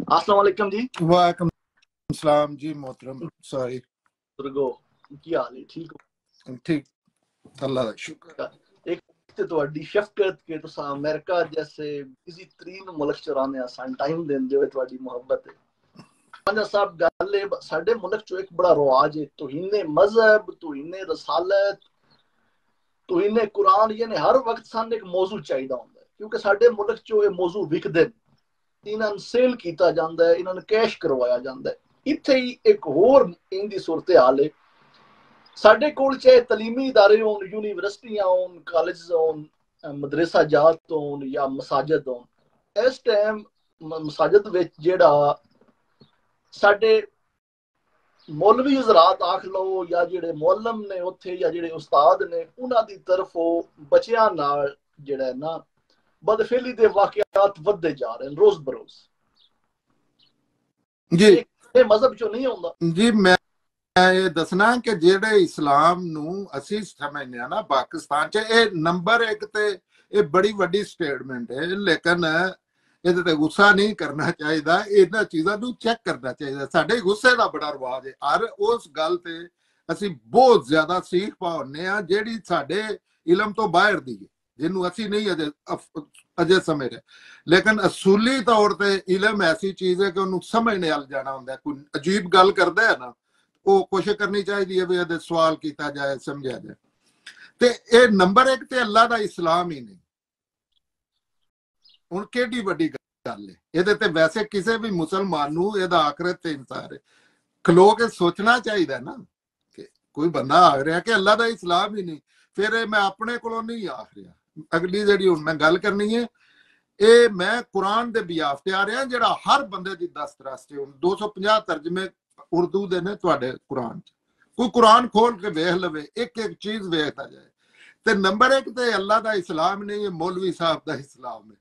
अस्सलाम वालेकुम जी। वालेकुम सलाम जी मोहतरम। सॉरी दुर्गो की हाल है? ठीक हो? ठीक, अल्लाह का शुक्र। एक तो ਤੁਹਾਡੀ ਸ਼ਫਕਤ ਕਿ ਤੁਸੀਂ ਅਮਰੀਕਾ जैसे बिजी तरीन मुल्क ਚ ਰਹਿੰਦੇ ਆ ਸਾਨੂੰ ਟਾਈਮ ਦਿੰਦੇ ਹੋ, ਤੁਹਾਡੀ ਮੁਹੱਬਤ ਹੈ। पंजा साहब गल है साडे मुल्क चो एक बड़ा रिवाज है तौहीने मजहब, तौहीने रसालत, तौहीने कुरान, यानी हर वक्त सानू एक मौजू चाहिए होंदा है क्योंकि साडे मुल्क चो ये मौजू विकदे इन्हां नूं सेल किया जाता है, इन्हां नूं कैश करवाया जाता है। इत्थे ही एक होर इनदी सूरत हाल है। साडे कोल चाहे तलीमी इदारे होन, यूनिवर्सिटियां होन, कॉलेज होन, मदरसा जात होन या मसाजिद होन, इस टाइम मसाजिद विच जेड़ा साडे मौलवी हज़रात आख लो या जेड़े मौलम ने उत्थे या जेड़े उस्ताद ने उन्हां दी तरफों बच्चियां नाल जेड़ा है ना बदफेली दे वाकयात वधदे जा रहे हैं रोज बरोज जी। ये मजहब चो नहीं होंदा जी मैं ये दसना कि जेड़े इस्लाम नूं असीं समझने ना पाकिस्तान च ये नंबर एक ते ये बड़ी वड्डी स्टेटमेंट है, लेकिन ਇਹਦੇ ਤੇ ਗੁੱਸਾ नहीं करना चाहिए। ਇਹਨਾਂ ਚੀਜ਼ਾਂ ਨੂੰ ਚੈੱਕ ਕਰਨਾ ਚਾਹੀਦਾ। ਸਾਡੇ ਗੁੱਸੇ ਦਾ ਬੜਾ ਰਿਵਾਜ ਹੈ। ਹਰ ਉਸ ਗੱਲ ਤੇ ਅਸੀਂ ਬਹੁਤ ਜ਼ਿਆਦਾ ਸੀਖ ਪਾਉਂਦੇ ਆ ਜਿਹੜੀ ਸਾਡੇ ਇਲਮ ਤੋਂ ਬਾਹਰ ਦੀ ਹੈ, ਜਿਹਨੂੰ ਅਸੀਂ ਨਹੀਂ ਅਜੇ ਸਮਝ ਰਹੇ। ਲੇਕਿਨ ਅਸੂਲੀ ਤੌਰ ਤੇ ਇਲਮ ਐਸੀ ਚੀਜ਼ ਹੈ ਕਿ ਉਹਨੂੰ ਸਮਝਣੇ ਵੱਲ ਜਾਣਾ ਹੁੰਦਾ। ਕੋਈ ਅਜੀਬ ਗੱਲ ਕਰਦਾ ਹੈ ਨਾ, ਉਹ ਕੋਸ਼ਿਸ਼ ਕਰਨੀ ਚਾਹੀਦੀ ਹੈ ਵੀ ਇਹਦੇ ਸਵਾਲ ਕੀਤਾ ਜਾਏ, ਸਮਝਿਆ ਜਾਏ। ਤੇ ਇਹ ਨੰਬਰ 1 ਤੇ ਅੱਲਾ ਦਾ ਇਸਲਾਮ ਹੀ ਨਹੀਂ। ਹੁਣ ਕਿਹੜੀ ਵੱਡੀ ਗੱਲ ਹੈ ਇਹਦੇ ਤੇ? ਵੈਸੇ ਕਿਸੇ ਵੀ ਮੁਸਲਮਾਨ ਨੂੰ ਇਹਦਾ ਆਖਰਤ ਤੇ ਇਨਸਾਰ ਹੈ, ਖਲੋ ਕੇ ਸੋਚਣਾ ਚਾਹੀਦਾ ਨਾ ਕਿ ਕੋਈ ਬੰਦਾ ਆਖ ਰਿਹਾ ਕਿ ਅੱਲਾ ਦਾ ਇਸਲਾਮ ਹੀ ਨਹੀਂ, ਫਿਰ ਇਹ ਮੈਂ ਆਪਣੇ ਕੋਲੋਂ ਨਹੀਂ ਆਖ ਰਿਹਾ। ਅਗਲੀ ਜਿਹੜੀ ਹੁਣ ਮੈਂ ਗੱਲ ਕਰਨੀ ਹੈ ਇਹ ਮੈਂ ਕੁਰਾਨ ਦੇ ਬਿਆਫ ਤੇ ਆ ਰਿਹਾ, ਜਿਹੜਾ ਹਰ ਬੰਦੇ ਦੀ ਦਸਤਰਸ ਹੈ। ਹੁਣ 250 ਤਰਜਮੇ ਉਰਦੂ ਦੇ ਨੇ ਤੁਹਾਡੇ ਕੁਰਾਨ ਚ। ਕੋਈ ਕੁਰਾਨ ਖੋਲ ਕੇ ਵੇਖ ਲਵੇ, ਇੱਕ ਇੱਕ ਚੀਜ਼ ਵੇਖਦਾ ਜਾਏ। ਤੇ ਨੰਬਰ 1 ਤੇ ਅੱਲਾ ਦਾ ਇਸਲਾਮ ਨਹੀਂ ਹੈ, ਮੌਲਵੀ ਸਾਹਿਬ ਦਾ ਇਸਲਾਮ ਹੈ।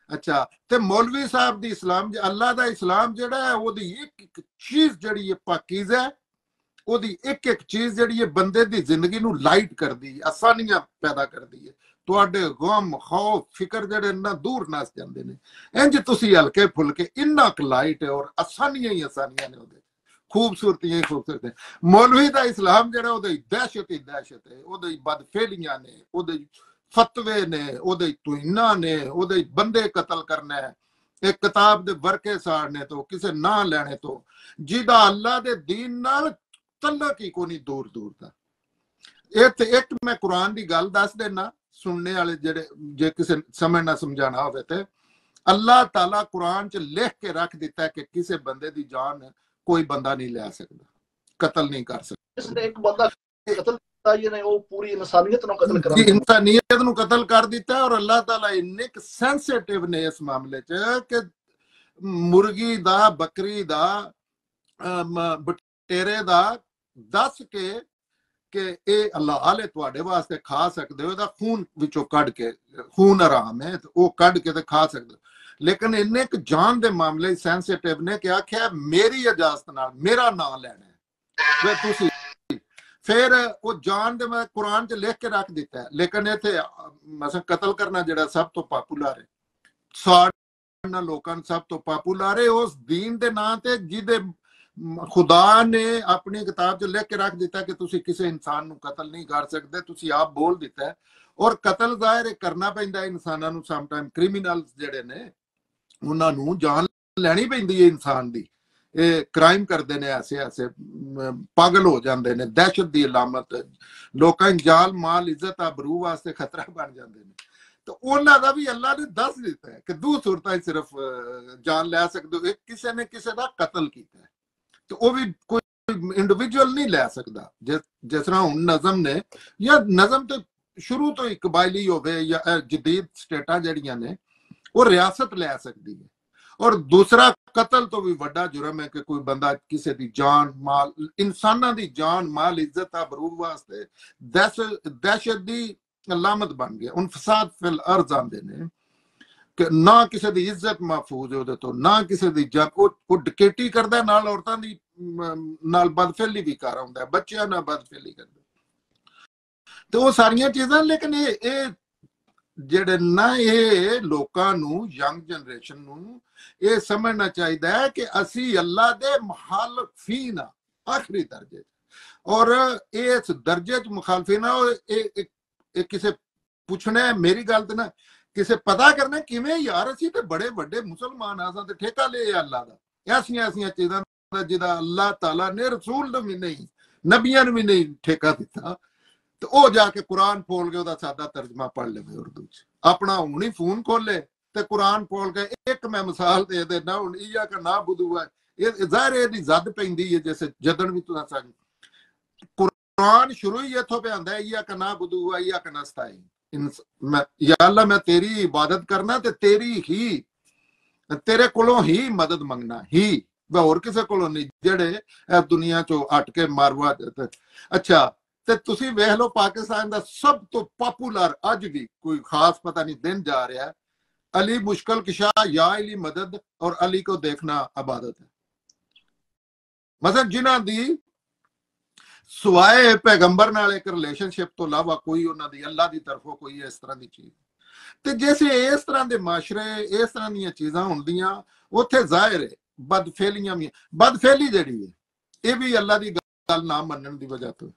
अच्छा, ते मौलवी साहब दी इस्लाम, अल्लाह दा इस्लाम जेड़ा है ओदी एक एक चीज जेड़ी है पाकीज़ है, ओदी एक एक चीज जेड़ी है बंदे दी जिंदगी नू लाइट करदी है, आसानियां पैदा करदी है। तुहाडे गम खौफ फिक्र जेड़े ना दूर नस जांदे ने। इंज तुसी हल्के फुलके इन्ना क लाइट है और आसानियां ही आसानियां ने ओदे, खूबसूरतियां ही खूबसूरत है। मौलवी दा इस्लाम जेड़ा ओदी दहशत ही दहशत है, ओदी बदफेलियां ने, ओदी फतवे ने, ओदे तुइना ने, ओदे बंदे कतल करना है, एक किताब दे वर्के साड़ने तो, किसे ना लेने तो, जिदा अल्लाह दे दीन नाल तल्लक ही कोनी दूर दूर दा। एक मैं कुरान दी गल दस देना सुनने वाले जेड़े जे किसे समझना समझाना होवे ते, अल्लाह ताला कुरान च लिख के रख दिता है कि किसे बंदे दी जान कोई बंदा नहीं ले सकदा, कतल नहीं कर सकदा। इसने एक बंदा कत्ल ये वो पूरी इंसानियत नु कत्ल कर दिता, इंसानियत नु कत्ल कर दिता है। और अल्लाह ताला इन्ने सेंसिटिव ने इस मामले च कि मुर्गी दा, बकरी दा, बटेरे दा दस के कि ਇਹ ਹਲਾਲ ਹੈ ਤੁਹਾਡੇ ਵਾਸਤੇ, ਖਾ ਸਕਦੇ ਹੋ, ਇਹਦਾ ਖੂਨ ਵਿੱਚੋਂ ਕੱਢ ਕੇ, ਖੂਨ ਹਰਾਮ ਹੈ ਉਹ ਕੱਢ ਕੇ ਤੇ ਖਾ ਸਕਦੇ ਹੋ। ਲੇਕਿਨ ਇੰਨੇ ਇੱਕ ਜਾਨ ਦੇ ਮਾਮਲੇ ਸੈਂਸਿਟਿਵ ਨੇ ਕਿ ਆਖਿਆ ਮੇਰੀ ਇਜਾਜ਼ਤ ਨਾਲ ਮੇਰਾ ਨਾਂ ਲੈਣਾ ਹੈ ਵੇ ਤੁਸੀਂ। फिर वो जान दे मैं कुरान च लिख के रख दिता है। लेकिन इत्थे मसलन कतल करना जेड़ा सब तो पॉपुलर है, साड़ना लोकां सब तो पॉपुलर है उस दीन दे नां ते जिदे खुदा ने अपनी किताब च लिख के रख दिता कि तुसी किसी इंसान नूं कतल नहीं कर सकदे, तुसी आप बोल दिता है। और कतल जाहिर करना पैंदा इंसानां नूं, सम टाइम क्रिमिनल्स जेड़े ने उन्हां नूं जान लैनी पैंदी है इंसान दी। क्राइम करते हैं ऐसे ऐसे पागल हो जाते हैं, दहशत की अलामत, लोगों जान माल इज्जत आबरू वास्ते खतरा बन जाते हैं। तो उन्होंने भी अल्लाह ने दस दिता है कि दो सूरत सिर्फ जान लै सकते हो, एक किसी ने किसी का कतल किया है तो वह भी कोई इंडिविजुअल नहीं लै सकता। जिस तरह हुण नज़म ने, या नज़म तो शुरू तो ही कबायली होवे या जदीद स्टेटां जड़ियां ने वो रियासत लै सकती है। और दूसरा कतल तो भी बड़ा जुर्म है कि कोई बंदा किसी की जान माल, इंसाना की जान माल इज्जत आबरू वास्ते दहशत की अलामत बन गया। उन फसाद फिल अर्ज आंदे ने कि ना किसी की इज्जत महफूज है, तो ना किसी की जान, वो डकैती करदा, नाल औरतां दी नाल बदफेली भी कर आउंदा है, बच्चियां नाल बदफेली करदा, तो वो सारियां चीज़ां। लेकिन ये ਜਿਹੜੇ ਨਾ ਇਹ ਲੋਕਾਂ ਨੂੰ ਯੰਗ ਜਨਰੇਸ਼ਨ ਨੂੰ ਇਹ ਸਮਝਣਾ ਚਾਹੀਦਾ ਹੈ ਕਿ ਅਸੀਂ ਅੱਲਾ ਦੇ ਮੁਖਾਲਫੀਨ ਆ ਆਖਰੀ ਦਰਜੇ ਔਰ ਇਸ ਦਰਜੇ ਚ ਮੁਖਾਲਫੀਨ ਆ ਇਹ ਕਿਸੇ ਪੁੱਛਣਾ ਮੇਰੀ ਗੱਲ ਤੇ ਨਾ ਕਿਸੇ ਪਤਾ ਕਰਨਾ ਕਿਵੇਂ ਯਾਰ ਅਸੀਂ ਤੇ ਬੜੇ ਵੱਡੇ ਮੁਸਲਮਾਨ ਆ ਤੇ ਠੇਕਾ ਲਿਆ ਅੱਲਾ ਦਾ ਐਸੀਆਂ ਚੀਜ਼ਾਂ ਦਾ ਜਿਹਦਾ ਅੱਲਾਹ ਤਾਲਾ ਨੇ ਰਸੂਲ ਨੂੰ ਵੀ ਨਹੀਂ ਨਬੀਆਂ ਨੂੰ ਵੀ ਨਹੀਂ ਠੇਕਾ ਦਿੱਤਾ ਤੇ ਉਹ ਜਾ ਕੇ ਕੁਰਾਨ ਖੋਲ ਕੇ ਉਹਦਾ ਸਾਦਾ ਤਰਜਮਾ ਪੜ੍ਹ ਲਵੇ ਉਰਦੂ ਚ ਆਪਣਾ ਹੁਣ ਹੀ ਫੋਨ ਖੋਲੇ ਤੇ ਕੁਰਾਨ ਖੋਲ ਕੇ ਇੱਕ ਮੈਂ ਮਿਸਾਲ ਦੇ ਦੇਣਾ ਹੁਣ ਇਯਾ ਕਾ ਨਾ ਬੁਦੂ ਹੈ ਇਹ ਜ਼ਾਹਿਰ ਇਹਦੀ ਜ਼ੱਦ ਪੈਂਦੀ ਹੈ ਜਿਵੇਂ ਜਦਨ ਵੀ ਤੁਸੀਂ ਸਾਂ ਕੁਰਾਨ ਸ਼ੁਰੂ ਹੀ ਇੱਥੋਂ ਪਿਆ ਹੁੰਦਾ ਇਯਾ ਕਾ ਨਾ ਬੁਦੂ ਹੈ ਇਯਾ ਕਾ ਨਸਤਾਈਨ या अल्लाह मैं तेरी इबादत करना ते तेरी ही तेरे कोलों ही मदद मंगना ही मैं और किसी कोलों नहीं जेड़े दुनिया चो हट के मारवा अच्छा ते तुसी वेख लो पाकिस्तान दा सब तो पॉपुलर अज भी कोई खास पता नहीं दिन जा रहा है अली मुश्किल किशा या अली मदद और अली को देखना इबादत है मतलब जिन्हां दी ਸਵਾਏ ਪੈਗੰਬਰ ਨਾਲ ਇੱਕ ਰਿਲੇਸ਼ਨਸ਼ਿਪ ਤੋਂ ਇਲਾਵਾ ਕੋਈ ਉਹਨਾਂ ਦੀ ਅੱਲਾ ਦੀ ਤਰਫੋਂ ਕੋਈ ਇਸ ਤਰ੍ਹਾਂ ਦੀ ਚੀਜ਼ ਤੇ ਜਿਵੇਂ ਇਸ ਤਰ੍ਹਾਂ ਦੇ ਮਾਸ਼ਰੇ ਇਸ ਤਰ੍ਹਾਂ ਦੀਆਂ ਚੀਜ਼ਾਂ ਹੁੰਦੀਆਂ ਉੱਥੇ ਜ਼ਾਹਿਰ ਹੈ ਬਦਫੇਲੀਆਂ ਵੀ ਬਦਫੇਲੀ ਜਿਹੜੀ ਹੈ ਇਹ ਵੀ ਅੱਲਾ ਦੀ ਗੱਲ ਨਾ ਮੰਨਣ ਦੀ ਵਜ੍ਹਾ ਤੋਂ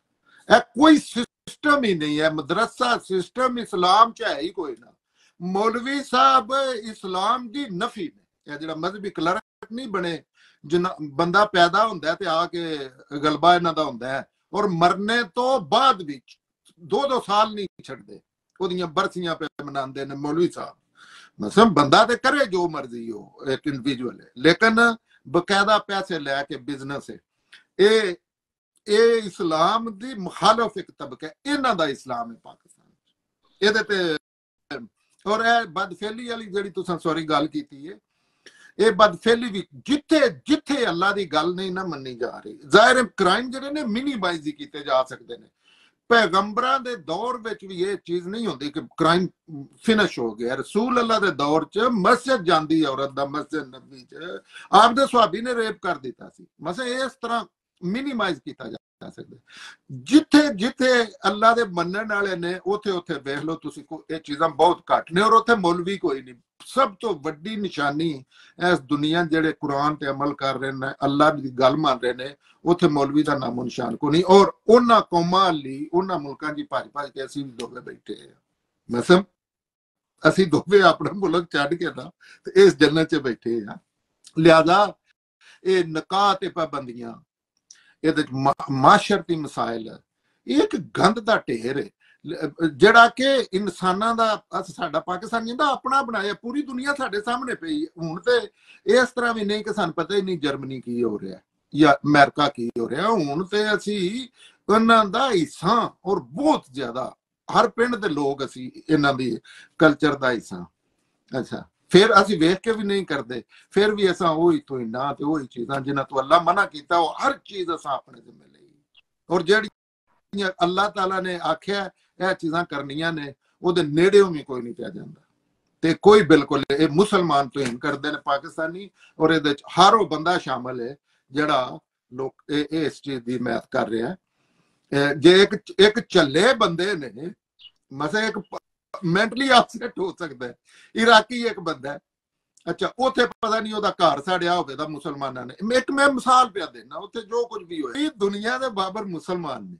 ਇਹ ਕੋਈ ਸਿਸਟਮ ਹੀ ਨਹੀਂ ਹੈ ਮਦਰਸਾ ਸਿਸਟਮ ਇਸਲਾਮ ਚ ਹੈ ਹੀ ਕੋਈ ਨਾ ਮੌਲਵੀ ਸਾਹਿਬ ਇਸਲਾਮ ਦੀ ਨਫੀ ਨੇ ਇਹ ਜਿਹੜਾ ਮਜ਼ਹਬੀ ਕਲਰਕ ਨਹੀਂ ਬਣੇ ਜਿੰਨਾ ਬੰਦਾ ਪੈਦਾ ਹੁੰਦਾ ਤੇ ਆ ਕੇ ਗਲਬਾ ਇਹਨਾਂ ਦਾ ਹੁੰਦਾ ਹੈ और मरने तो बाद भी 2-2 साल नहीं छड़ते ओदियां बरसियां पे मनांदे ने मौलवी साहब मतलब बंदा ते करे जो मर्जी हो एक इंडिविजुअल है लेकिन बकायदा पैसे लेके बिजनेस है ए इस्लाम दी मुखालिफ एक तबका इन्हां दा इस्लाम है पाकिस्तान एदे ते और ए बदफेली वाली जेड़ी तुसां सॉरी गल कीती है ਇਹ ਬਦਫੇਲੀ ਵੀ ਜਿੱਥੇ ਅੱਲਾ ਦੀ ਗੱਲ ਨਹੀਂ ਨਾ ਮੰਨੀ ਜਾ ਰਹੀ ਜ਼ਾਹਿਰ ਕ੍ਰਾਈਮ ਜਿਹੜੇ ਨੇ ਮਿਨੀਮਾਈਜ਼ ਕੀਤੇ ਜਾ ਸਕਦੇ ਨੇ ਪੈਗੰਬਰਾਂ ਦੇ ਦੌਰ ਵਿੱਚ ਵੀ ਇਹ ਚੀਜ਼ ਨਹੀਂ ਹੁੰਦੀ ਕਿ ਕ੍ਰਾਈਮ ਫਿਨਿਸ਼ ਹੋ ਗਿਆ ਰਸੂਲ ਅੱਲਾ ਦੇ ਦੌਰ 'ਚ ਮਸਜਿਦ ਜਾਂਦੀ ਔਰਤ ਦਾ ਮਸਜਿਦ ਨਬੀ 'ਚ ਆਪ ਦੇ ਸੁਹਾਬੀ ਨੇ ਰੇਪ ਕਰ ਦਿੱਤਾ ਸੀ ਮਸਾ ਇਸ ਤਰ੍ਹਾਂ ਮਿਨੀਮਾਈਜ਼ ਕੀਤਾ ਜਾ ਸਕਦਾ ਜਿੱਥੇ ਅੱਲਾ ਦੇ ਮੰਨਣ ਵਾਲੇ ਨੇ ਉੱਥੇ ਵੇਖ ਲਓ ਤੁਸੀਂ ਇਹ ਚੀਜ਼ਾਂ ਬਹੁਤ ਘੱਟ ਨੇ ਔਰ ਉੱਥੇ ਮੌਲਵੀ ਕੋਈ ਨਹੀਂ ਸਭ ਤੋਂ ਵੱਡੀ ਨਿਸ਼ਾਨੀ ਇਸ ਦੁਨੀਆ ਜਿਹੜੇ ਕੁਰਾਨ ਤੇ ਅਮਲ ਕਰ ਰਹੇ ਨੇ ਅੱਲਾ ਦੀ ਗੱਲ ਮੰਨ ਰਹੇ ਨੇ ਉੱਥੇ ਮੌਲਵੀ ਦਾ ਨਾਮੋ ਨਿਸ਼ਾਨ ਕੋਈ ਨਹੀਂ ਔਰ ਉਹਨਾਂ ਕੌਮਾਂ ਲਈ ਉਹਨਾਂ ਮੁਲਕਾਂ ਦੀ ਭੱਜ ਕੇ ਅਸੀਂ ਵੀ ਦੋਵੇਂ ਬੈਠੇ ਆ ਮਸਮ ਅਸੀਂ ਦੋਵੇਂ ਆਪਣਾ ਮੁਲਕ ਛੱਡ ਕੇ ਨਾ ਤੇ ਇਸ ਜੰਨਤ 'ਚ ਬੈਠੇ ਆ ਲਿਹਾਜ਼ਾ ਇਹ ਨਿਕਾਹ ਤੇ ਪਾਬੰਦੀਆਂ ਇਹਦੇ ਮਾਸ਼ਰਤੀ ਮਸਾਇਲ ਇਹ ਇੱਕ ਗੰਦ ਦਾ ਢੇਰ ਹੈ ਜਿਹੜਾ ਕਿ ਇਨਸਾਨਾਂ ਦਾ ਸਾਡਾ ਪਾਕਿਸਤਾਨੀਆਂ ਦਾ ਆਪਣਾ ਬਣਾਇਆ ਪੂਰੀ ਦੁਨੀਆ ਸਾਡੇ ਸਾਹਮਣੇ ਪਈ ਹੁਣ ਤੇ ਇਸ ਤਰ੍ਹਾਂ ਵੀ ਨਹੀਂ ਕਿ ਸਾਨੂੰ ਪਤਾ ਹੀ ਨਹੀਂ ਜਰਮਨੀ ਕੀ ਹੋ ਰਿਹਾ ਜਾਂ ਅਮਰੀਕਾ ਕੀ ਹੋ ਰਿਹਾ ਹੁਣ ਤੇ ਅਸੀਂ ਉਹਨਾਂ ਦਾ ਹਿੱਸਾ ਔਰ ਬਹੁਤ ਜ਼ਿਆਦਾ ਹਰ ਪਿੰਡ ਦੇ ਲੋਕ ਅਸੀਂ ਇਹਨਾਂ ਦੀ ਕਲਚਰ ਦਾ ਹਿੱਸਾ ਅੱਛਾ ਫਿਰ ਅਸੀਂ ਵੇਖ ਕੇ ਵੀ ਨਹੀਂ ਕਰਦੇ ਫਿਰ ਵੀ ਅਸਾਂ ਉਹੀ ਤੋਂ ਨਾ ਤੇ ਉਹੀ ਚੀਜ਼ਾਂ ਜਿਨ੍ਹਾਂ ਤੋਂ ਅੱਲਾ ਮਨਾ ਕੀਤਾ ਉਹ ਹਰ ਚੀਜ਼ ਅਸਾਂ ਆਪਣੇ ਜ਼ਿੰਮੇ ਲਈ ਔਰ ਜਿਹੜੀ ਅੱਲਾ ਤਾਲਾ ਨੇ ਆਖਿਆ ਇਹ ਚੀਜ਼ਾਂ ਕਰਨੀਆਂ ਨੇ ਉਹਦੇ ਨੇੜਿਓਂ ਵੀ ਕੋਈ ਨਹੀਂ ਪਿਆ ਜਾਂਦਾ ਤੇ ਕੋਈ ਬਿਲਕੁਲ ਇਹ ਮੁਸਲਮਾਨ ਤੋਂ ਹੀ ਕਰਦੇ ਨੇ ਪਾਕਿਸਤਾਨੀ ਔਰ ਇਹਦੇ ਚ ਹਰ ਉਹ ਬੰਦਾ ਸ਼ਾਮਲ ਹੈ ਜਿਹੜਾ ਲੋਕ ਇਹ ਇਸ ਚੀਜ਼ ਦੀ ਹਮਾਇਤ ਕਰ ਰਿਹਾ ਜੇ ਇੱਕ ਝੱਲੇ ਬੰਦੇ ਨੇ ਮਸਾ ਇੱਕ ਮੈਂਟਲੀ ਅਪਸੈਟ ਹੋ ਸਕਦਾ ਹੈ ਇਰਾਕੀ ਇੱਕ ਬੰਦਾ ਅੱਛਾ ਉੱਥੇ ਪਤਾ ਨਹੀਂ ਉਹਦਾ ਘਰ ਸਾੜਿਆ ਹੋਵੇ ਦਾ ਮੁਸਲਮਾਨਾਂ ਨੇ ਇੱਕ ਮੈਂ ਮਿਸਾਲ ਪਿਆ ਦੇਣਾ ਉੱਥੇ ਜੋ ਕੁਝ ਵੀ ਹੋਇਆ ਇਹ ਦੁਨੀਆ ਦੇ ਬਾਬਰ ਮੁਸਲਮਾਨ ਨੇ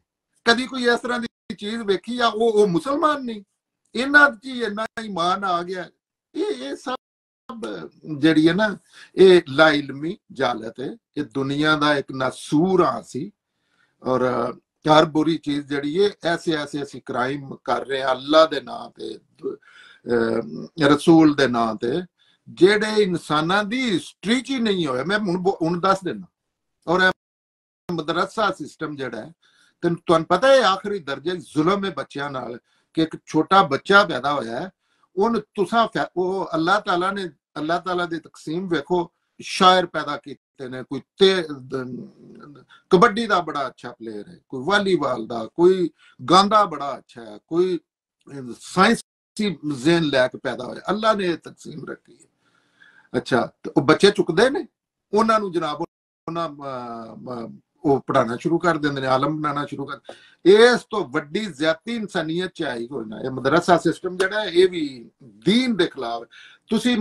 ਕਦੀ ਕੋਈ ਇਸ ਤਰ੍ਹਾਂ ਦੀ ਚੀਜ਼ ਵੇਖੀ ਆ ਉਹ ਮੁਸਲਮਾਨ ਨਹੀਂ ਇਹਨਾਂ ਚ ਇੰਨਾ ਈਮਾਨ ਆ ਗਿਆ ਇਹ ਸਭ ਜਿਹੜੀ ਹੈ ਨਾ ਇਹ ਲਾ ਇਲਮੀ ਜਾਲਤ ਹੈ ਇਹ ਦੁਨੀਆ ਦਾ ਇੱਕ ਨਾਸੂਰਾ ਸੀ ਔਰ ਹਰ ਬੁਰੀ ਚੀਜ਼ ਜਿਹੜੀ ਹੈ ਐਸੇ ਅਸੀਂ ਕ੍ਰਾਈਮ ਕਰ ਰਹੇ ਹਾਂ ਅੱਲਾ ਦੇ ਨਾਂ ਤੇ ਰਸੂਲ ਦੇ ਨਾਂ ਤੇ ਜਿਹੜੇ ਇਨਸਾਨਾਂ ਦੀ ਹਿਸਟਰੀ ਚ ਹੀ ਨਹੀਂ ਹੋਇਆ ਮੈਂ ਹੁਣ ਦੱਸ ਦੇਣਾ ਔਰ ਮਦਰਸਾ ਸਿਸਟਮ ਜਿਹੜਾ ਹੈ ਤੁਹਾਨੂੰ ਪਤਾ ਹੈ ਆਖਰੀ ਦਰਜੇ ਜ਼ੁਲਮ ਹੈ ਬੱਚਿਆਂ ਨਾਲ ਕਿ ਇੱਕ ਛੋਟਾ ਬੱਚਾ ਪੈਦਾ ਹੋਇਆ ਹੈ ਉਹਨੂੰ ਤੁਸਾਂ ਉਹ ਅੱਲਾਹ ਤਾਲਾ ਦੀ ਤਕਸੀਮ ਵੇਖੋ ਸ਼ਾਇਰ ਪੈਦਾ ਕੀਤੇ ਨੇ ਕੋਈ ਕਬੱਡੀ ਦਾ ਬੜਾ ਅੱਛਾ ਪਲੇਅਰ ਹੈ ਕੋਈ ਵਾਲੀਬਾਲ ਦਾ ਕੋਈ ਗਾਂਦਾ ਬੜਾ ਅੱਛਾ ਹੈ ਕੋਈ ਸਾਇੰਸੀ ਜ਼ੇਨ ਲੈ ਕੇ ਪੈਦਾ ਹੋਇਆ ਅੱਲਾਹ ਨੇ ਤਕਸੀਮ ਰੱਖੀ ਹੈ ਅੱਛਾ ਤੇ ਉਹ ਬੱਚੇ ਚੁੱਕਦੇ ਨੇ ਉਹਨਾਂ ਨੂੰ ਜਨਾਬ ਉਹਨਾਂ ਉਹ ਪੜਾਉਣਾ ਸ਼ੁਰੂ ਕਰ ਦਿੰਦੇ ਨੇ, ਆਲਮ ਬਣਾਉਣਾ ਸ਼ੁਰੂ ਕਰ। ਇਸ ਤੋਂ ਵੱਡੀ ਜ਼ਿਆਦਤੀ ਇਨਸਾਨੀਅਤ ਚ ਆਈ ਕੋਈ ਨਾ। ਇਹ ਮਦਰਸਾ ਸਿਸਟਮ ਜਿਹੜਾ ਇਹ ਵੀ ਦੀਨ ਦੇ ਖਿਲਾਫ। ਤੁਸੀਂ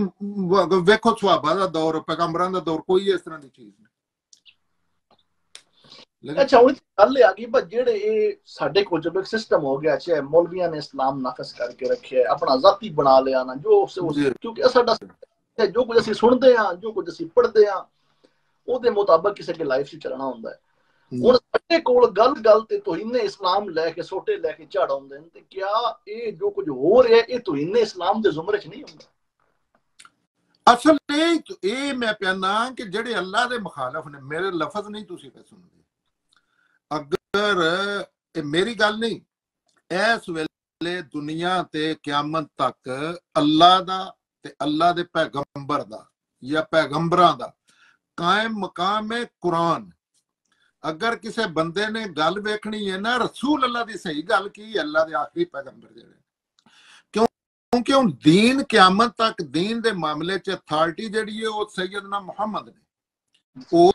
ਵੇਖੋ ਸਹਾਬਾ ਦਾ ਦੌਰ, ਪੈਗੰਬਰਾਂ ਦਾ ਦੌਰ, ਕੋਈ ਇਸ ਤਰ੍ਹਾਂ ਦੀ ਚੀਜ਼ ਨਹੀਂ। ਅੱਛਾ ਹੁਣ ਗੱਲ ਆ ਗਈ ਬਸ ਜਿਹੜੇ ਇਹ ਸਾਡੇ ਕੋਲ ਜੋ ਸਿਸਟਮ ਹੋ ਗਿਆ, ਚਾਹੇ ਮੌਲਵੀਆਂ ਨੇ ਇਸਲਾਮ ਨਾਫਜ਼ ਕਰਕੇ ਰੱਖਿਆ, ਆਪਣਾ ਜ਼ਾਤੀ ਬਣਾ ਲਿਆ ਨਾ, ਜੋ ਕਿਉਂਕਿ ਸਾਡਾ ਜੋ ਕੁਝ ਅਸੀਂ ਸੁਣਦੇ ਹਾਂ, ਜੋ ਕੁਝ ਅਸੀਂ ਪੜ੍ਹਦੇ ਹਾਂ, ਉਹਦੇ ਮੁਤਾਬਕ ਕਿਸੇ ਦੀ ਲਾਈਫ 'ਚ ਚੱਲਣਾ ਹੁੰਦਾ ਹੈ। ਹੁਣ ਸਾਡੇ ਕੋਲ ਗੱਲ ਤੇ ਤੋਹੀਨੇ ਇਸਲਾਮ ਲੈ ਕੇ, ਸੋਟੇ ਲੈ ਕੇ ਝਾੜ ਆਉਂਦੇ ਨੇ, ਤੇ ਕਿਆ ਇਹ ਜੋ ਕੁਝ ਹੋ ਰਿਹਾ ਇਹ ਤੋਹੀਨੇ ਇਸਲਾਮ ਦੇ ਜ਼ੁਮਰੇ 'ਚ ਨਹੀਂ ਹੁੰਦਾ? ਅਸਲ ਇਹ ਮੈਂ ਪਿਆਨਾ ਕਿ ਜਿਹੜੇ ਅੱਲਾ ਦੇ ਮੁਖਾਲਫ ਨੇ, ਮੇਰੇ ਲਫ਼ਜ਼ ਨਹੀਂ ਤੁਸੀਂ ਪੈ ਸੁਣਦੇ, ਅਗਰ ਇਹ ਮੇਰੀ ਗੱਲ ਨਹੀਂ, ਇਸ ਵੇਲੇ ਦੁਨੀਆ ਤੇ ਕਿਆਮਤ ਤੱਕ ਅੱਲਾ ਦਾ ਤੇ ਅੱਲਾ ਦੇ ਪੈਗੰਬਰ ਦਾ ਜਾਂ ਪੈਗੰਬਰਾਂ ਦਾ ਕਾਇਮ ਮਕਾਮ ਹੈ ਕੁਰਾਨ। ਅਗਰ ਕਿਸੇ ਬੰਦੇ ਨੇ ਗੱਲ ਵੇਖਣੀ ਹੈ ਨਾ ਰਸੂਲ ਅੱਲਾ ਦੀ ਸਹੀ ਗੱਲ ਕੀ, ਅੱਲਾ ਦੇ ਆਖਰੀ ਪੈਗੰਬਰ ਜਿਹੜੇ, ਕਿਉਂਕਿ ਹੁਣ ਦੀਨ ਕਿਆਮਤ ਤੱਕ ਦੀਨ ਦੇ ਮਾਮਲੇ 'ਚ ਅਥਾਰਟੀ ਜਿਹੜੀ ਹੈ ਉਹ ਸੈਯਦਨਾ ਮੁਹੰਮਦ ਨੇ।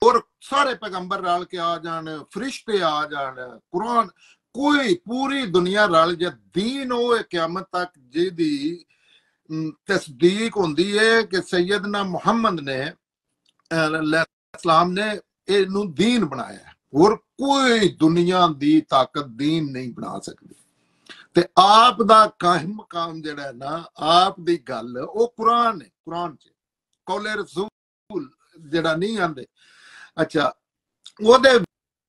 ਔਰ ਸਾਰੇ ਪੈਗੰਬਰ ਰਲ ਕੇ ਆ ਜਾਣ, ਫਰਿਸ਼ਤੇ ਆ ਜਾਣ, ਕੁਰਾਨ, ਕੋਈ ਪੂਰੀ ਦੁਨੀਆ ਰਲ ਜੇ, ਦੀਨ ਉਹ ਹੈ ਕਿਆਮਤ ਤੱਕ ਜਿਹਦੀ ਤਸਦੀਕ ਹੁੰਦੀ ਹੈ ਕਿ ਸੈਯਦਨਾ ਮੁਹੰਮਦ ਨੇ ਇਸਲਾਮ ਨੇ ਇਹਨੂੰ ਦੀਨ ਬਣਾਇਆ। ਹੋਰ ਕੋਈ ਦੁਨੀਆ ਦੀ ਤਾਕਤ ਦੀਨ ਨਹੀਂ ਬਣਾ ਸਕਦੀ। ਤੇ ਆਪ ਦਾ ਕਾਇਮ ਮਕਾਮ ਜਿਹੜਾ ਨਾ, ਆਪ ਦੀ ਗੱਲ ਉਹ ਕੁਰਾਨ ਹੈ। ਕੁਰਾਨ 'ਚ ਕੌਲੇ ਰਸੂਲ ਜਿਹੜਾ ਨਹੀਂ ਆਂਦੇ, ਅੱਛਾ ਉਹਦੇ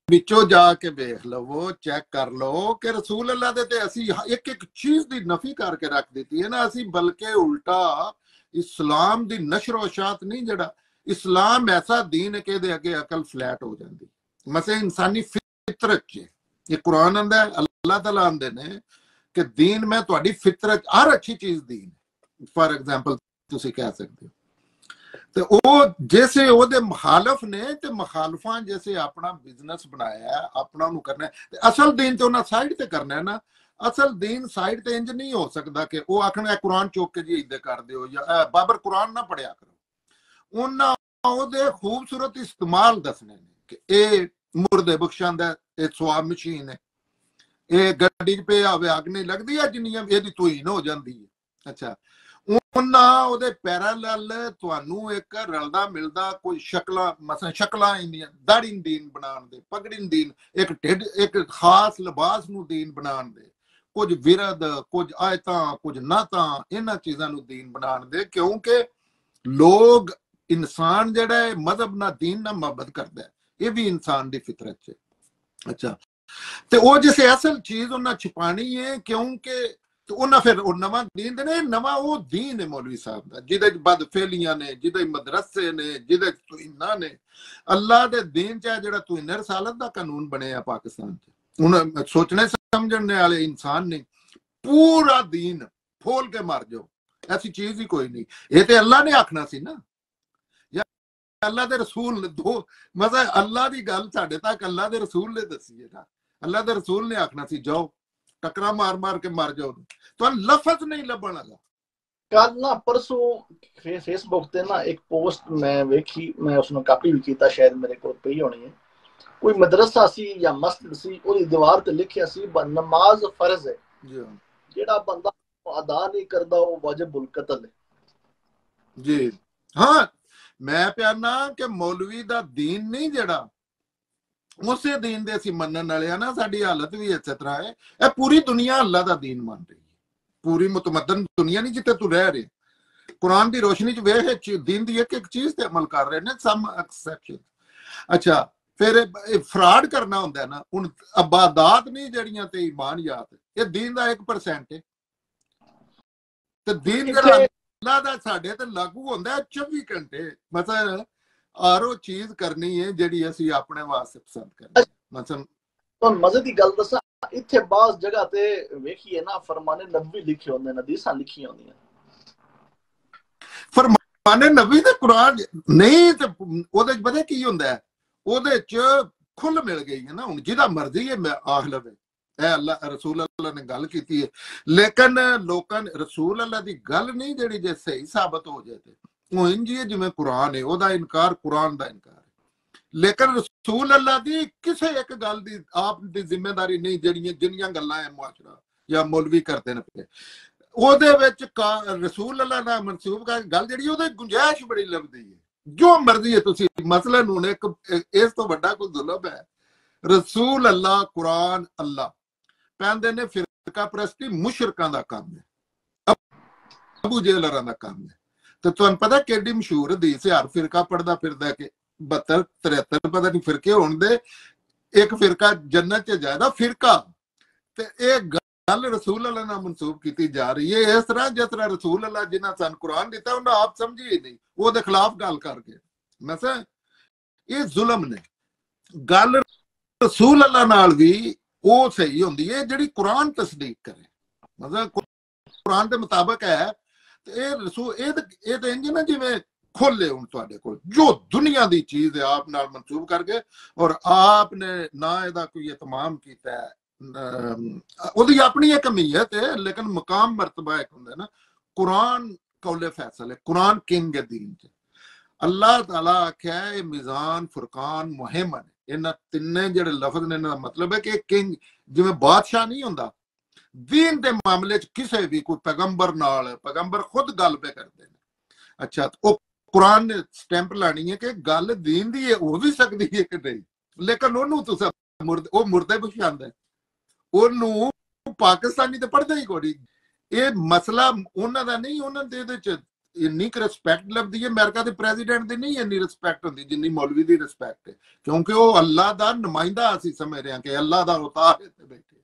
ਵਿੱਚੋਂ ਜਾ ਕੇ ਵੇਖ ਲਵੋ, ਚੈੱਕ ਕਰ ਲਓ ਕਿ ਰਸੂਲ ਅੱਲਾ ਦੇ ਤੇ ਅਸੀਂ ਇੱਕ ਚੀਜ਼ ਦੀ ਨਫੀ ਕਰਕੇ ਰੱਖ ਦਿੱਤੀ ਹੈ ਨਾ ਅਸੀਂ, ਬਲਕਿ ਉਲਟਾ ਇਸਲਾਮ ਦੀ ਨਸ਼ਰ ਇਸ਼ਾਅਤ ਨਹੀਂ, ਜਿਹੜਾ ਇਸਲਾਮ ਐਸਾ ਦੀਨ ਹੈ ਕਿ ਇਹਦੇ ਅੱਗੇ ਅਕਲ ਫਲੈਟ ਹੋ ਜਾਂਦੀ। ਮਸੇ ਇਨਸਾਨੀ ਫਿਤਰਤ 'ਚ ਇਹ ਕੁਰਾਨ ਆਂਦਾ, ਅੱਲਾਹ ਤਾਲਾ ਆਂਦੇ ਨੇ ਕਿ ਦੀਨ ਮੈਂ ਤੁਹਾਡੀ ਫਿਤਰਤ, ਹਰ ਅੱਛੀ ਚੀਜ਼ ਦੀਨ। ਫॉर एग्जांपल ਤੁਸੀਂ ਕਹਿ ਸਕਦੇ ਹੋ ਤੇ ਉਹ ਜੈਸੇ ਉਹਦੇ ਮੁਖਾਲਫ ਨੇ ਤੇ ਮੁਖਾਲਫਾਂ ਜੈਸੇ ਆਪਣਾ ਬਿਜ਼ਨਸ ਬਣਾਇਆ, ਆਪਣਾ ਨੂੰ ਕਰਨਾ ਤੇ ਅਸਲ ਦੀਨ ਤੇ ਉਹਨਾਂ ਸਾਈਡ ਤੇ ਕਰਨਾ ਹੈ ਨਾ। ਅਸਲ ਦੀਨ ਸਾਈਡ ਤੇ ਇੰਜ ਨਹੀਂ ਹੋ ਸਕਦਾ ਕਿ ਉਹ ਆਖਣ ਕੁਰਾਨ ਚੁੱਕ ਕੇ ਜੀ ਇੱਦਾਂ ਕਰ ਦਿਓ ਜਾਂ ਬਾਬਰ ਕੁਰਾਨ ਨਾ ਪੜਿਆ ਕਰੋ। ਉਹਨਾਂ ਉਹਦੇ ਖੂਬਸੂਰਤ ਇਸਤੇਮਾਲ ਦੱਸਣੇ ਨੇ ਕਿ ਇਹ ਮੁਰਦੇ ਬਖਸ਼ਾਂਦਾ, ਇਹ ਸਵਾਬ ਮਸ਼ੀਨ ਹੈ, ਇਹ ਗੱਡੀ 'ਚ ਪਿਆ ਹੋਵੇ ਅੱਗ ਨਹੀਂ ਲੱਗਦੀ ਆ ਜਿੰਨੀਆਂ ਇਹਦੀ ਧੂਈਨ ਹੋ ਜਾਂਦੀ ਹੈ। ਅੱਛਾ ਉਹਨਾਂ ਉਹਦੇ ਪੈਰਾਲਲ ਤੁਹਾਨੂੰ ਇੱਕ ਰਲਦਾ ਮਿਲਦਾ ਕੋਈ ਸ਼ਕਲਾਂ, ਮਸਾਂ ਸ਼ਕਲਾਂ ਇੰਨੀਆਂ, ਦਾੜੀ ਨੂੰ ਦੀਨ ਬਣਾਉਣ ਦੇ, ਪਗੜੀ ਨੂੰ ਦੀਨ, ਇੱਕ ਢਿੱਡ, ਇੱਕ ਖਾਸ ਲਿਬਾਸ ਨੂੰ ਦੀਨ ਬਣਾਉਣ ਦੇ, ਕੁਝ ਵਿਰਦ, ਕੁਝ ਆਇਤਾਂ, ਕੁਝ ਨਾਤਾਂ, ਇਹਨਾਂ ਚੀਜ਼ਾਂ ਨੂੰ ਦੀਨ ਬਣਾਉਣ ਦੇ। ਕਿਉਂਕਿ ਲੋਕ, ਇਨਸਾਨ ਜਿਹੜਾ ਹੈ ਮਜ਼ਹਬ ਨਾਲ ਦੀਨ ਨਾਲ ਮੁਹੱਬਤ ਕਰਦਾ ਹੈ, ਇਹ ਵੀ ਇਨਸਾਨ ਦੀ ਫਿਤਰਤ 'ਚ। ਅੱਛਾ ਤੇ ਉਹ ਜਿਸ ਅਸਲ ਚੀਜ਼ ਉਹਨਾਂ ਛੁਪਾਣੀ ਹੈ, ਕਿਉਂਕਿ ਉਹਨਾਂ ਫਿਰ ਉਹ ਨਵਾਂ ਦੀਨ ਦੇ ਨੇ, ਨਵਾਂ ਉਹ ਦੀਨ ਹੈ ਮੌਲਵੀ ਸਾਹਿਬ ਦਾ, ਜਿਹਦੇ 'ਚ ਬਦਫੇਲੀਆਂ ਨੇ, ਜਿਹਦੇ ਮਦਰਸੇ ਨੇ, ਜਿਹਦੇ 'ਚ ਤੁਹੀਨਾਂ ਨੇ। ਅੱਲਾ ਦੇ ਦੀਨ 'ਚ ਜਿਹੜਾ ਤੁਹੀਨ ਰਸਾਲਤ ਦਾ ਕਾਨੂੰਨ ਬਣਿਆ ਪਾਕਿਸਤਾਨ 'ਚ, ਹੁਣ ਸੋਚਣੇ ਸਮਝਣ ਵਾਲੇ ਇਨਸਾਨ ਨੇ ਪੂਰਾ ਦੀਨ ਫੋਲ ਕੇ ਮਾਰ ਜਾਓ, ਐਸੀ ਚੀਜ਼ ਹੀ ਕੋਈ ਨਹੀਂ। ਇਹ ਤੇ ਅੱਲਾ ਨੇ ਆਖਣਾ ਸੀ ਨਾ, ਜਾਂ ਅੱਲਾ ਦੇ ਰਸੂਲ ਨੇ। ਦੋ ਮਤਲਬ ਅੱਲਾ ਦੀ ਗੱਲ ਸਾਡੇ ਤੱਕ ਅੱਲਾ ਦੇ ਰਸੂਲ ਨੇ ਦੱਸੀ ਹੈ ਨਾ, ਅੱਲਾ ਦੇ ਰਸੂਲ ਨੇ ਆਖਣਾ ਸੀ ਜਾਓ ਟਕਰਾ ਮਾਰ ਮਾਰ ਕੇ ਮਰ ਜਾਓ, ਤੁਹਾਨੂੰ ਲਫ਼ਜ਼ ਨਹੀਂ ਲੱਭਣ ਲੱਗਾ। ਕੱਲ ਨਾ ਪਰਸੋਂ ਫੇਸਬੁੱਕ ਤੇ ਨਾ ਇੱਕ ਪੋਸਟ ਮੈਂ ਵੇਖੀ, ਮੈਂ ਉਸਨੂੰ ਕਾਪੀ ਵੀ ਕੀਤਾ, ਸ਼ਾਇਦ ਮੇਰੇ ਕੋਲ ਪਈ ਹੋਣੀ ਹੈ। ਕੋਈ ਮਦਰਸਾ ਸੀ ਜਾਂ ਮਸਜਿਦ ਸੀ, ਉਹਦੀ ਦੀਵਾਰ ਤੇ ਲਿਖਿਆ ਸੀ ਨਮਾਜ਼ ਫਰਜ਼ ਹੈ, ਜਿਹੜਾ ਬੰਦਾ ਅਦਾ ਨਹੀਂ ਕਰਦਾ ਉਹ ਵਾਜਿਬੁਲ ਕਤਲ ਹੈ। ਜੀ ਹਾਂ, ਮੈਂ ਪਿਆਨਾ ਕਿ ਮੌਲਵੀ ਦਾ ਦੀਨ ਨਹੀਂ ਜਿਹੜਾ, ਉਸੇ ਦੀਨ ਦੇ ਅਸੀਂ ਮੰਨਣ ਵਾਲੇ ਆ ਨਾ। ਸਾਡੀ ਹਾਲਤ ਵੀ ਇਸੇ ਤਰ੍ਹਾਂ ਹੈ, ਇਹ ਪੂਰੀ ਦੁਨੀਆ ਅੱਲਾ ਦਾ ਦੀਨ ਮੰਨ ਰਹੀ ਹੈ, ਪੂਰੀ ਮੁਤਮੱਦਨ ਦੁਨੀਆ ਨਹੀਂ ਜਿੱਥੇ ਤੂੰ ਰਹਿ ਰਿਹਾ। ਕੁਰਾਨ ਦੀ ਰੋਸ਼ਨੀ 'ਚ ਵੇਖ ਦੀਨ ਦੀ ਇੱਕ ਇੱਕ ਚੀਜ਼ ਤੇ ਅਮਲ ਕਰ ਰਹੇ ਨੇ, ਸਮ ਐਕਸੈਪਸ਼ਨ। ਅੱਛਾ ਫਿਰ ਫਰਾਡ ਕਰਨਾ ਹੁੰਦਾ ਨਾ, ਹੁਣ ਇਬਾਦਤ ਨਹੀਂ ਜਿਹੜੀਆਂ ਤੇ ਇਮਾਨਿਆਤ, ਇਹ ਦੀਨ ਦਾ 1% ਹੈ। ਤੇ ਦੀਨ ਜਿਹੜਾ ਅੱਲਾ ਦਾ ਸਾਡੇ ਤੇ ਲਾਗੂ ਹੁੰਦਾ 24 ਘੰਟੇ। ਮਤਲਬ ਆਰੋ ਚੀਜ਼ ਕਰਨੀ ਹੈ ਜਿਹੜੀ ਅਸੀਂ ਆਪਣੇ ਵਾਸਤੇ ਪਸੰਦ ਕਰਦੇ। ਮਤਲਬ ਤੁਹਾਨੂੰ ਮਜ਼ੇ ਦੀ ਗੱਲ ਦੱਸਾਂ, ਇੱਥੇ ਬਾਜ਼ ਜਗ੍ਹਾ ਤੇ ਵੇਖੀਏ ਨਾ ਫਰਮਾਨੇ ਨਬੀ ਲਿਖੇ ਹੁੰਦੇ ਨੇ, ਹਦੀਸਾਂ ਲਿਖੀਆਂ ਹੁੰਦੀਆਂ। ਫਰਮਾਨੇ ਨਬੀ ਤੇ ਕੁਰਾਨ ਨਹੀਂ, ਤੇ ਉਹਦੇ 'ਚ ਪਤਾ ਕੀ ਹੁੰਦਾ ਹੈ, ਉਹਦੇ 'ਚ ਖੁੱਲ ਮਿਲ ਗਈ ਹੈ ਨਾ। ਹੁਣ ਜਿਹਦਾ ਮਰਜ਼ੀ ਹੈ ਮੈਂ ਆਖ ਲਵੇ, ਇਹ ਅੱਲਾ ਰਸੂਲ ਅੱਲਾ ਨੇ ਗੱਲ ਕੀਤੀ ਹੈ, ਲੇਕਿਨ ਲੋਕਾਂ ਨੇ ਰਸੂਲ ਅੱਲਾ ਦੀ ਗੱਲ ਨਹੀਂ ਜਿਹੜੀ ਜੇ ਸਹੀ ਸਾਬਤ ਹੋ ਜਾਏ ਤੇ ਉਹ ਇੰਜ ਹੀ ਹੈ ਜਿਵੇਂ ਕੁਰਾਨ ਹੈ, ਉਹਦਾ ਇਨਕਾਰ ਕੁਰਾਨ ਦਾ ਇਨਕਾਰ ਹੈ। लेकिन रसूल अल्लाह दी किसी एक गल दी आप दी जिम्मेदारी नहीं जिन्नियां गल्लां है मुआशरा या मौलवी करते ने पे ओदे विच रसूल अल्लाह दा मनसूब का गल जिहड़ी ओदे गुंजाइश बड़ी लभदी है जो मर्जी है तुसी मसलन हुण एक इस तो बड़ा कोई दुर्लभ है रसूल अल्लाह कुरान अल्लाह कहंदे ने फिरका परस्ती मुशरकां दा काम है अबू जहल दा काम है तो तुहानूं पता केडी मशहूर हदीस है हर फिरका पढ़दा फिरदा कि 72 73 पता नहीं फिरके होण दे एक फिरका जन्नत च जाएगा फिरका ते एक गल रसूल अल्लाह नाल मनसूब की जा रही है इस तरह जिस तरह रसूल अल्लाह जिन्हां सन कुरान दिता उन्हें आप समझी ही नहीं वो दे खिलाफ गल करके मैं ये जुल्म ने गल रसूल अल्लाह नाल भी वो सही होंदी है जिहड़ी कुरान तस्दीक करे मतलब कुरान के मुताबिक है ते रसूल ये तो इंज ना जिवें खोले हूं तुहाडे कोल जो दुनिया दी चीज है आप नाल मंसूब करके और आपने ना इहदा कोई इतमाम कीता है ओदी अपनी एक अहमियत है लेकिन मकाम मर्तबा एक हुंदा है ना कुरान कौले फैसल है कुरान किंग है दीन च अल्लाह ताला आख्या है मिजान फुरकान मुहिमन इन्हां तिन्ने जिहड़े लफ्ज ने इन्हां दा मतलब है कि किंग जिवें बादशाह नहीं हुंदा दीन दे मामले च किसी भी कोई पैगंबर नाल पैगंबर खुद गल पे करदे ने अच्छा तो कुरान ने स्टैंप लानी है कि गल दीन दी हो भी सकती है कि नहीं लेकिन ओनू तुसा मुर्दे पछाणदा है ओनू पाकिस्तानी तो पढ़दा ही कोई ये मसला उन्हां दा नहीं उन्हां दे इहदे च इन्नी रिस्पैक्ट लभदी है अमेरिका के प्रेजिडेंट दी नहीं इन्नी रिस्पैक्ट होंदी जिन्नी मौलवी दी रिस्पैक्ट है क्योंकि वो अल्लाह दा नुमाइंदा असीं समझ रहे हैं कि अल्लाह दा अवतार है बैठे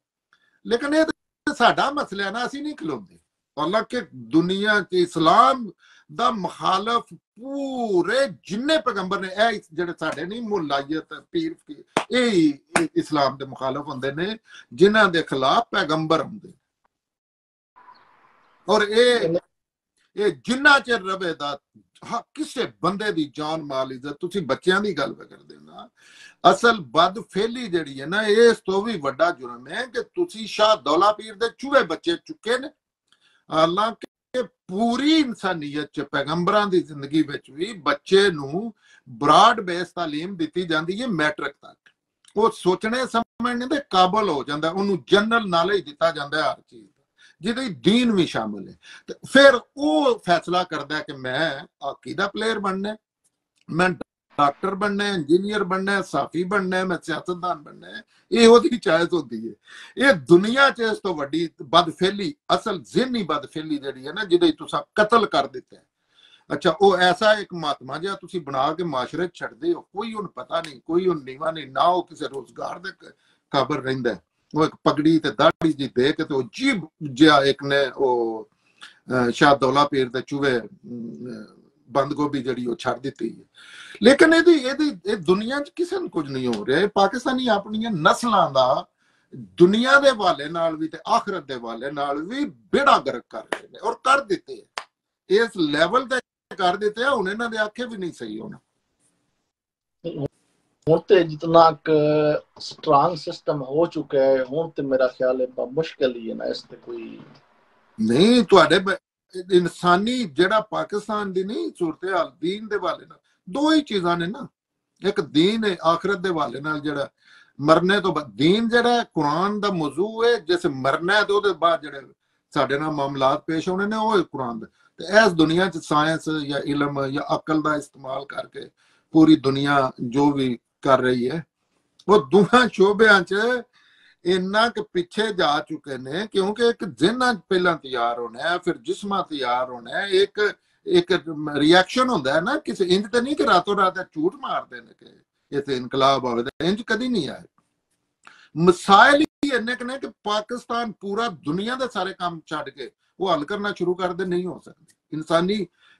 लेकिन ये साडा मसला ना असीं नहीं खलोंदे हालांकि दुनिया च इस्लाम दा मुखालफ पूरे जिन्ने पैगंबर ने जेडे साडे नहीं मुलायत पीर इस्लाम दे मुखालफ होंदे ने जिन्हां दे खिलाफ पैगंबर होंदे और ये जिन्ना चिर रवे दा किसी बंदे दी जान माल इज्जत तुसी बच्चों की गल करदे ना असल बद फेली जिहड़ी है ना इस तो भी वड्डा जुर्म है कि तुसी शाह दौला पीर दे चूहे बच्चे चुके ने हालांकि पूरी इंसानियत च पैगंबरां दी जिंदगी विच भी बच्चे नूं ब्रॉड बेस तालीम दी जाती है मैट्रिक तक वो सोचने समझने दे काबिल हो जाता उन्होंने जनरल नॉलेज दिता जाता है हर चीज जिहदे दीन भी शामिल है तो फिर वो फैसला करता है कि मैं अकीदा प्लेयर बनना है मैं डॉक्टर बनना है इंजीनियर बनना है साफी बनना है मैं सियासतदान बनना है ये ओदी चॉइस होती है ये दुनिया च इस तो वड्डी बदफेली असल ज़हनी बदफेली जिहड़ी है ना जिहदे तुसां कतल कर दिता है अच्छा वो ऐसा एक महात्मा जिहा तुसीं बना के माशरे छड्डदे हो कोई उन्हें पता नहीं कोई उन्हें नीवा नहीं ना वो किसी रोजगार दे काबिल रहिंदा है वो एक पगड़ी ते दाढ़ी जी दे के तो अजीब जिहा एक ने वो शाह दौला पीर दे चूहे बंद गोभी जड़ी वो छड़ दी है लेकिन ये दुनिया च किसी ने कुछ नहीं हो रहा पाकिस्तानी अपनी नस्लों का दुनिया के हवाले नाल भी ते आखिरत के हवाले नाल भी बेड़ा गर्क कर रहे हैं और कर दिते इस लेवल ते कर दिते हुण इन्हां दे आखे भी नहीं सही होना हुण ते जितना स्ट्रांग सिस्टम हो चुका है हुण ते मेरा ख्याल है मुश्किल ही है ना इस ते कोई नहीं तुहाडे इंसानी जेड़ा पाकिस्तान दी नहीं सूरत हाल दीन दे हवाले नाल दो ही चीज़ां ने ना एक दीन है आखिरत दे हवाले नाल जेड़ा मरने तो बाद दीन जेड़ा कुरान दा मौजू है जैसे मरना है तो ओदे बाद जेड़े साडे नाल मामलात पेश होने ने वो कुरान दे ते इस दुनिया च साइंस या इलम या अकल दा इस्तेमाल करके पूरी दुनिया जो भी कर रही है वो दोहां शोबियां च इन्ना के पीछे जा चुके ने क्योंकि एक जिन्ना पहला तैयार होना है फिर जिस्मा तैयार होना है एक रिएक्शन होता है ना किसी इंज तो नहीं कि रातों रात झूठ मारते हैं कि इतने इनकलाब आवे इंज कदी नहीं आए मसाइल ही इन्ने ने कि पाकिस्तान पूरा दुनिया के सारे काम छड़ के वो हल करना शुरू कर दे नहीं हो सकते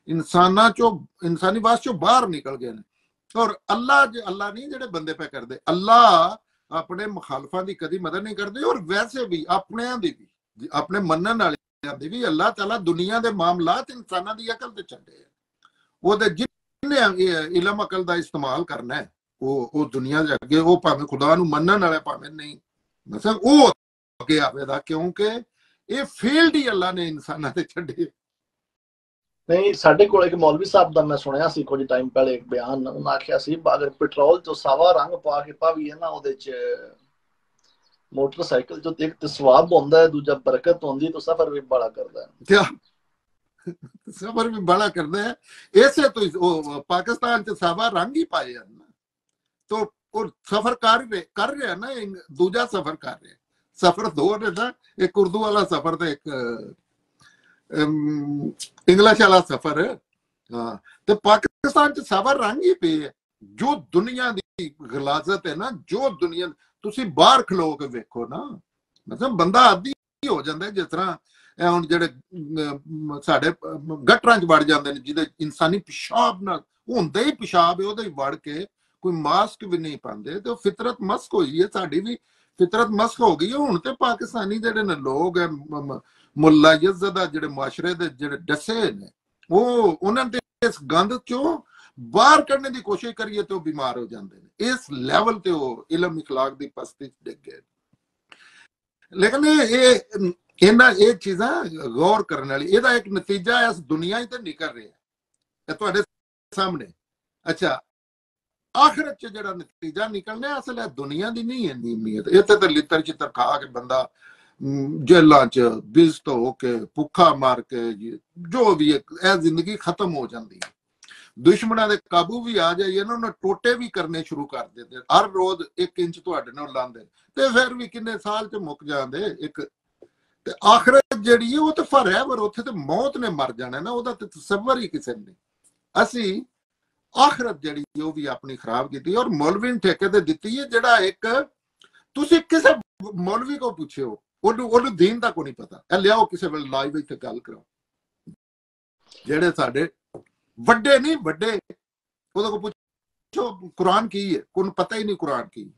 इंसानी वास चो बाहर निकल गए और अल्लाह नहीं जेडे बंदे पे कर दे अल्लाह अपने मुखालफा की कदी मदद नहीं करते और वैसे भी अपने भी अपने मनन वाले भी अल्लाह ताला दुनिया के मामलात इंसाना की अकल ते छड्डे वो जिन्हें इलम अकल का इस्तेमाल करना है वो दुनिया के अगे वो भावें खुदा नूं मनन वाले भावें नहीं मतलब वो अगे आवेगा क्योंकि ये फील्ड ही अल्लाह ने इंसाना ते छड्डे नहीं साडे कोल एक मौलवी साहब दा मैं सुनिया सी कुछ टाइम पहले एक बयान, उन्हें आख्या सी अगर पेट्रोल जो सावा रंग पा के पावीए ना ओदे च मोटरसाइकिल जो एक ते सवाब होंदा है, दूजा बरकत होंदी, तो सफर भी बड़ा करदा है। क्या सफर भी बड़ा करते हैं। ऐसे तो पाकिस्तान से सावा रंग ही पाए हैं ना, तो और सफर कर रहे हैं ना, दूजा सफर कर रहे हैं। सफर दो ने ना, एक उर्दू वाला सफर तो एक इंग्लिश वाला सफर है। हाँ, तो पाकिस्तान च सफर रंग ही पे है। जो दुनिया की गलाजत है ना, जो दुनिया तुसी बाहर खलो के वेखो ना, मतलब बंदा आदि हो जाता है। जिस तरह ਹੁਣ ਜਿਹੜੇ ਸਾਡੇ ਗਟਰਾਂ 'ਚ ਵੜ ਜਾਂਦੇ ਨੇ, ਜਿਹਦੇ ਇਨਸਾਨੀ ਪਿਸ਼ਾਬ ਨਾਲ ਹੁੰਦਾ ਹੀ ਪਿਸ਼ਾਬ ਹੈ, ਉਹਦੇ ਹੀ ਵੜ ਕੇ ਕੋਈ ਮਾਸਕ ਵੀ ਨਹੀਂ ਪਾਉਂਦੇ, ਤੇ ਉਹ ਫਿਤਰਤ ਮਸਕ ਹੋਈ ਹੈ। ਸਾਡੀ ਵੀ ਫਿਤਰਤ ਮਸਕ ਹੋ ਗਈ ਹੈ। ਹੁਣ ਤੇ ਪਾਕਿਸਤਾਨੀ ਜਿਹੜੇ ਨੇ ਲੋਕ ਹੈ, ਮੁੱਲਾ ਯਜ਼ਦਾ ਜਿਹੜੇ ਮਾਸ਼ਰੇ ਦੇ ਜਿਹੜੇ ਡਸੇ ਨੇ, ਉਹ ਉਹਨਾਂ ਦੇ ਇਸ ਗੰਦ ਚੋਂ ਬਾਹਰ ਕੱਢਣ ਦੀ ਕੋਸ਼ਿਸ਼ ਕਰੀਏ ਤੇ ਉਹ ਬਿਮਾਰ ਹੋ ਜਾਂਦੇ ਨੇ। ਇਸ ਲੈਵਲ ਤੇ ਉਹ ਇਲਮ ਇਖਲਾਕ ਦੀ ਪਸਤੀ 'ਚ ਡਿੱਗ ਗਏ। ਲੇਕਿਨ ਇਹਨਾਂ ਇਹ ਚੀਜ਼ਾਂ ਗੌਰ ਕਰਨ ਵਾਲੀ, ਇਹਦਾ ਇੱਕ ਨਤੀਜਾ ਇਸ ਦੁਨੀਆ 'ਚ ਤੇ ਨਿਕਲ ਰਿਹਾ ਹੈ ਤੁਹਾਡੇ ਸਾਹਮਣੇ। ਅੱਛਾ, ਆਖਿਰਤ 'ਚ ਜਿਹੜਾ ਨਤੀਜਾ ਨਿਕਲਣਾ ਅਸਲ ਹੈ ਦੁਨੀਆ ਦੀ ਨਹੀਂ ਇੰਨੀ ਅਹਿਮੀਅਤ। ਇੱਥੇ ਤਾਂ ਲਿੱਤਰ ਚਿੱਤਰ ਖਾ ਕੇ ਬੰਦਾ ਜੇਲਾਂ 'ਚ ਬਿਜ਼ਤ ਹੋ ਕੇ ਭੁੱਖਾ ਮਾਰ ਕੇ ਜੋ ਵੀ ਇਹ ਜ਼ਿੰਦਗੀ ਖਤਮ ਹੋ ਜਾਂਦੀ ਹੈ। ਦੁਸ਼ਮਣਾਂ ਦੇ ਕਾਬੂ ਵੀ ਆ ਜਾਈਏ ਨਾ, ਉਹਨਾਂ ਟੋਟੇ ਵੀ ਕਰਨੇ ਸ਼ੁਰੂ ਕਰ ਦਿੰਦੇ, ਹਰ ਰੋਜ਼ 1 ਇੰਚ ਤੁਹਾਡੇ ਨਾਲ ਲਾਉਂਦੇ, ਤੇ ਫਿਰ ਵੀ ਕਿੰਨੇ ਸਾਲ 'ਚ ਮੁੱਕ ਜਾਂਦੇ। ਇੱਕ ਤੇ ਆਖਰਤ ਜਿਹੜੀ ਹੈ ਉਹ ਤਾਂ ਫਰੈਵਰ, ਉੱਥੇ ਤੇ ਮੌਤ ਨੇ ਮਰ ਜਾਣਾ ਨਾ, ਉਹਦਾ ਤੇ ਤਸੱਵਰ ਹੀ ਕਿਸੇ ਨੇ। ਅਸੀਂ ਆਖਰਤ ਜਿਹੜੀ ਉਹ ਵੀ ਆਪਣੀ ਖਰਾਬ ਕੀਤੀ, ਔਰ ਮੌਲਵੀ ਨੇ ਠੇਕੇ ਤੇ ਦਿੱਤੀ ਹੈ। ਜਿਹੜਾ ਇੱਕ ਤੁਸੀਂ ਕਿਸੇ ਮੌਲਵੀ ਕੋ ਪੁੱਛਿਓ, ਉਹਨੂੰ ਦੀਨ ਦਾ ਕੋਈ ਨਹੀਂ ਪਤਾ। ਇਹ ਲਿਆਓ ਕਿਸੇ ਵੇਲੇ ਲਾਈਵ ਇੱਥੇ ਗੱਲ ਕਰਾਓ। ਜਿਹੜੇ ਸਾਡੇ ਵੱਡੇ ਨਹੀਂ ਵੱਡੇ, ਉਹਦੇ ਕੋ ਪੁੱਛੋ ਕੁਰਾਨ ਕੀ ਹੈ, ਉਹਨੂੰ ਪਤਾ ਹੀ ਨਹੀਂ ਕੁਰਾਨ ਕੀ।